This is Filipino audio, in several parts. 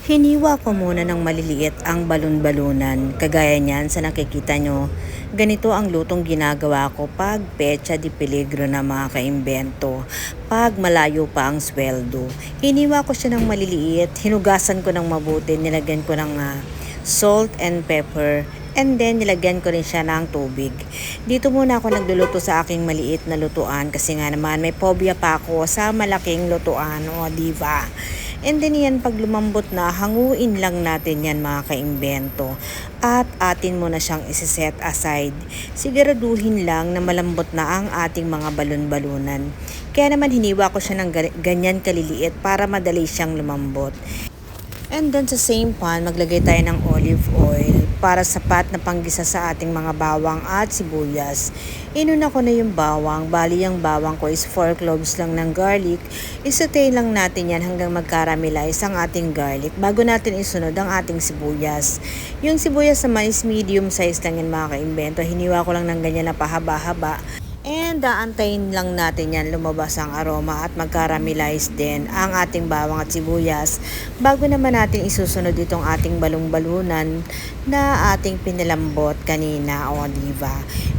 Hiniwa ko muna ng maliliit ang balon-balunan. Kagaya niyan sa nakikita nyo, ganito ang lutong ginagawa ko pag pecha di peligro na mga kaimbento. Pag malayo pa ang sweldo. Hiniwa ko siya ng maliliit, hinugasan ko ng mabuti, nilagyan ko ng salt and pepper. And then, nilagyan ko rin siya ng tubig. Dito muna ako nagluluto sa aking maliit na lutuan kasi nga naman may phobia pa ako sa malaking lutuan, o diba? And then yan, pag lumambot na, hanguin lang natin yan mga kaimbento. At atin muna siyang isiset aside. Siguraduhin lang na malambot na ang ating mga balon-balunan. Kaya naman hiniwa ko siya ng ganyan kaliliit para madali siyang lumambot. And then sa same pan, maglagay tayo ng olive oil para sapat na panggisa sa ating mga bawang at sibuyas. Inuna ko na yung bawang. Bali yung bawang ko is 4 cloves lang ng garlic. Isaute lang natin yan hanggang mag-caramelize ang ating garlic bago natin isunod ang ating sibuyas. Yung sibuyas naman is medium size lang yan mga kaimbento. Hiniwa ko lang ng ganyan na pahaba-haba. And aantayin lang natin yan lumabas ang aroma at mag-caramelize din ang ating bawang at sibuyas bago naman natin isusunod itong ating balong-balunan na ating pinalambot kanina, o diba?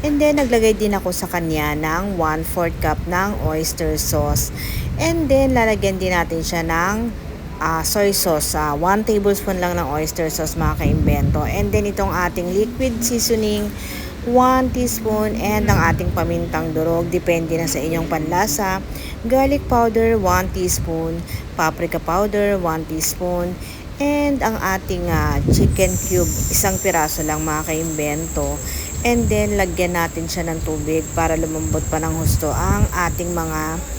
And then naglagay din ako sa kanya ng 1/4 cup ng oyster sauce. And then lalagyan din natin siya ng soy sauce. 1 tablespoon lang ng oyster sauce mga kaimbento. And then itong ating liquid seasoning 1 teaspoon, and ang ating pamintang durog, depende na sa inyong panlasa. Garlic powder 1 teaspoon, paprika powder 1 teaspoon, and ang ating chicken cube, isang piraso lang mga kaimbento. And then lagyan natin siya ng tubig para lumambot pa ng husto ang ating mga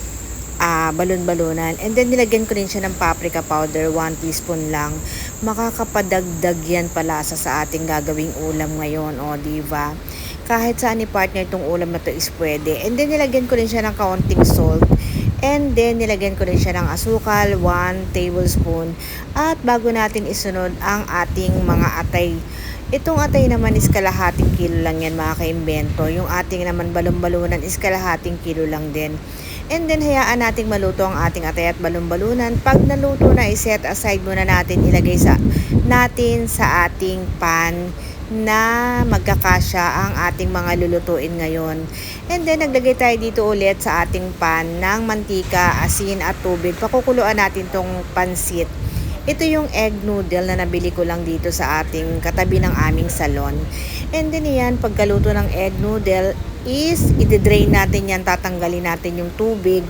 balon-balunan. And then nilagyan ko rin siya ng paprika powder 1 teaspoon lang. Makakapadagdag yan palasa sa ating gagawing ulam ngayon, o diba? Kahit saan ni partner itong ulam na to is pwede. And then nilagyan ko rin siya ng kaunting salt. And then nilagyan ko rin siya ng asukal 1 tablespoon. At bago natin isunod ang ating mga atay, itong atay naman is kalahating kilo lang yan mga kaimbento. Yung ating naman balon-balunan is kalahating kilo lang din. And then hayaan nating maluto ang ating atay at balon-balunan. Pag naluto na, iset aside muna natin, ilagay natin sa ating pan na magkakasya ang ating mga lulutuin ngayon. And then naglagay tayo dito ulit sa ating pan ng mantika, asin at tubig. Pakukuluan natin tong pansit. Ito yung egg noodle na nabili ko lang dito sa ating katabi ng aming salon. And then yan, pagkaluto ng egg noodle is i-drain natin yan, tatanggalin natin yung tubig.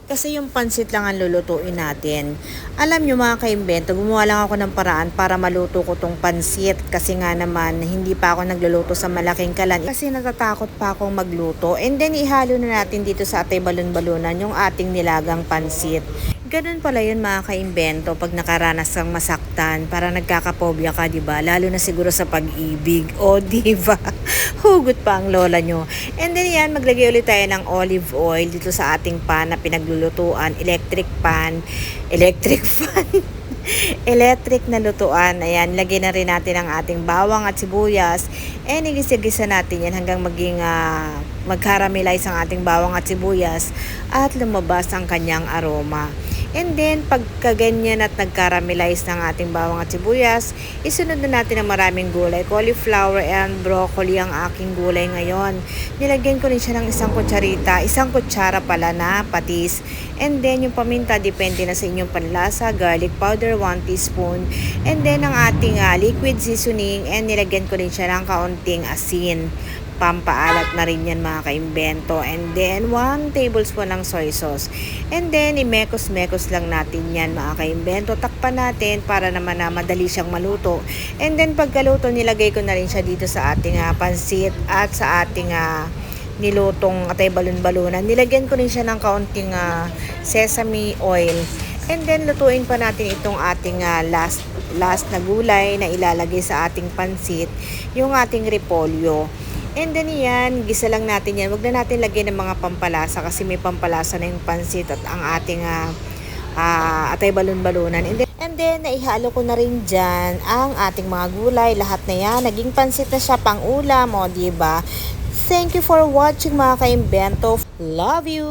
Kasi yung pansit lang ang lulutuin natin. Alam nyo mga kaimbento, gumawa lang ako ng paraan para maluto ko tong pansit. Kasi nga naman, hindi pa ako nagluluto sa malaking kalan. Kasi natatakot pa akong magluto. And then ihalo na natin dito sa atay balon-balunan yung ating nilagang pansit. Ganun pala yun mga kaimbento pag nakaranas kang masaktan, para nagkakapobya ka, diba? Lalo na siguro sa pag-ibig, o diba? Hugot pa ang lola nyo. And then yan, maglagay ulit tayo ng olive oil dito sa ating pan na pinaglulutuan, electric fan, electric na lutuan. Ayan, lagay na rin natin ang ating bawang at sibuyas. And igisa-gisa natin yan hanggang maging mag-caramelize ang ating bawang at sibuyas at lumabas ang kanyang aroma. And then, pagkaganyan at nag-caramelize ng ating bawang at sibuyas, isunod na natin ang maraming gulay. Cauliflower and broccoli ang aking gulay ngayon. Nilagyan ko rin siya ng isang kutsara pala na patis. And then, yung paminta, depende na sa inyong panlasa. Garlic powder, 1 teaspoon. And then, ang ating liquid seasoning. And nilagyan ko rin siya ng kaunting asin. Pampaalat na rin yan mga kaimbento. And then 1 tablespoon ng soy sauce. And then imekos-mekos lang natin yan mga kaimbento. Takpan natin para naman na madali siyang maluto. And then pagkaluto, nilagay ko na rin siya dito sa ating pansit at sa ating nilutong atay balon-balunan. Nilagyan ko rin siya ng kaunting sesame oil. And then lutuin pa natin itong ating last na gulay na ilalagay sa ating pansit, yung ating repolyo. And then yan, gisa lang natin yan. Huwag na natin lagyan ng mga pampalasa kasi may pampalasa na yung pansit at ang ating atay balon-balunan. And then naihalo ko na rin dyan ang ating mga gulay. Lahat na yan. Naging pansit na siya pang ulam, o diba? Thank you for watching mga kaimbento. Love you!